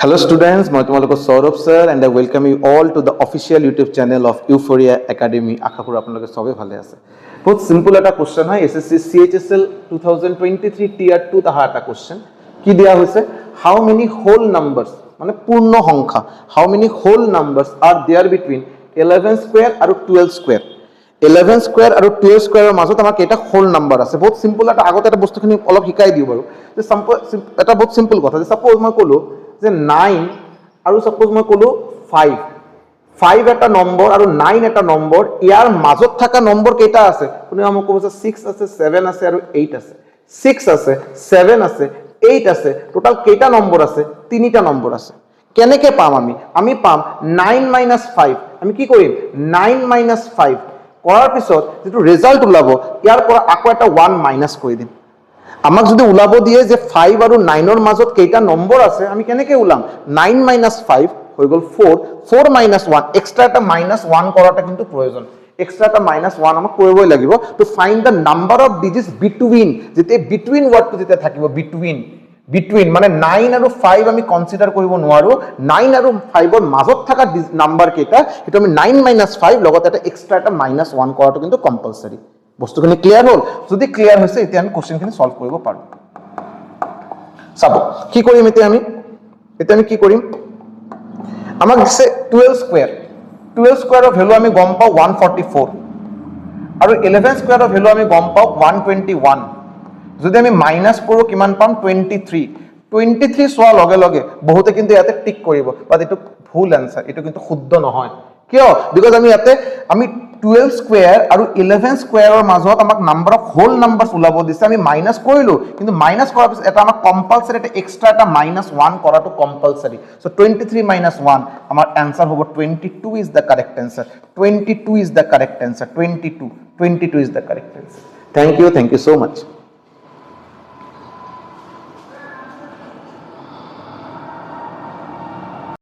Hello students, মই তোমালোকৰ Sourav sir and I welcome you all to the official YouTube channel of Euphoria Academy. আশা কৰো আপোনালোকে সবে ভালে আছে। বহুত সিম্পল এটা কোশ্চেন হয় SSC CHSL 2023 tier 2 তাহা এটা কোশ্চেন কি দিয়া হৈছে how many whole numbers মানে পূর্ণ সংখ্যা how many whole numbers are there between 11 square আৰু 12 square 11 square আৰু 12 square এৰ মাজত আমাৰ কেইটা হোল নাম্বার আছে বহুত সিম্পল এটা আগতে এটা বস্তুখিনি অলপ শিকাই দিও বাৰু যে এটা বহুত সিম্পল কথা যে সাপোজ মই কলো যে 9 আৰু সাপোজ মই কলো 5 এটা নম্বৰ আৰু 9 এটা নম্বৰ ইয়াৰ মাজত থকা নম্বৰ কেইটা আছে কোনে আমাক ক'ব যে 6 আছে 7 আছে আৰু 8 আছে 6 আছে 7 আছে 8 আছে টোটাল কেইটা নম্বৰ আছে তিনিটা নম্বৰ আছে কেনেকে পাম আমি পাম 9 5 আমি কি কৰিম 9 5 কৰাৰ পিছত যেটো ৰিজাল্ট ওলাব ইয়াৰ পৰা আকৌ এটা 1 মাইনাস কৰি দিম আমাক যদি উলাব দিয়ে যে 5 আৰু 9 এৰ মাজত কেইটা নম্বৰ আছে আমি কেনেকে উলাম 9 5 হৈ গল 4 1 এক্সট্রা এটা -1 কৰাটা কিন্তু প্ৰয়োজন এক্সট্ৰা এটা -1 আমাক কৰিবই লাগিব to find the number of digits between যেতে বিটুইন ওয়ার্ডটো যেতে থাকিব বিটুইন মানে 9 আৰু 5 আমি কনসিডাৰ কৰিব নোৱাৰো 9 আৰু 5 এর মাজত থাকা নাম্বার কেইটা এটা আমি 9 5 লগত এটা এক্সট্রা এটা -1 কৰাটো কিন্তু কম্পালসৰি বস্তুখিনি ক্লিয়াৰ হল যদি ক্লিয়াৰ হৈছে এতিয়া আমি কোশ্চেনখিনি সলভ কৰিব পাৰো সাপো কি কৰিম এতিয়া আমি কি কৰিম আমাক দিছে 12 স্কয়াৰ অফ ভ্যালু আমি গম পাও 144 আৰু 11 স্কয়াৰ অফ ভ্যালু আমি গম পাও 121 যদি আমি মাইনাস কৰো কিমান পাম 23 সোৱা লগে লগে বহুতে কিন্তু ইয়াতে টিক কৰিব বাট এটো ভুল आंसर এটো কিন্তু শুদ্ধ নহয় কিয় বিকজ আমি ইয়াতে আমি 12 স্কয়ার আৰু 11 স্কয়াৰৰ মাজত আমাক নাম্বাৰ অফ হোল নাম্বাৰস উলাব দিছে আমি মাইনাস কৰিলো কিন্তু মাইনাস কৰাৰ পিছত এটা আমাক কম্পালসৰি এটা এক্সট্ৰা এটা -1 কৰাটো কম্পালসৰি সো 23 1 আমাৰ आंसर হ'ব 22 is the correct answer 22 is the correct answer 22 is the correct answer thank you so mass